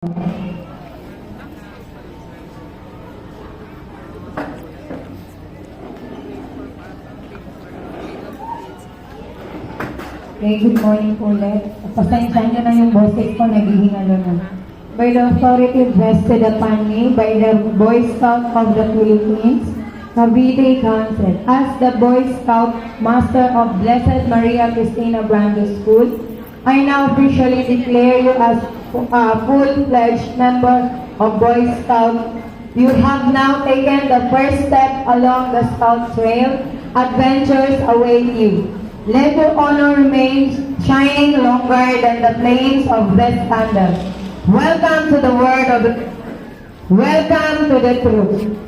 Okay, good morning po ulit. Pasensya nyo na yung boses ko, naghihingalo na. By the authority vested upon me by the Boy Scout of the Philippines, Cavite Council, as the Boy Scout Master of Blessed Maria Cristina Brando School, I now officially declare you as a full-fledged member of Boy Scout. You have now taken the first step along the Scout Trail. Adventures await you. Let your honor remain shining longer than the flames of this candle. Welcome to the truth.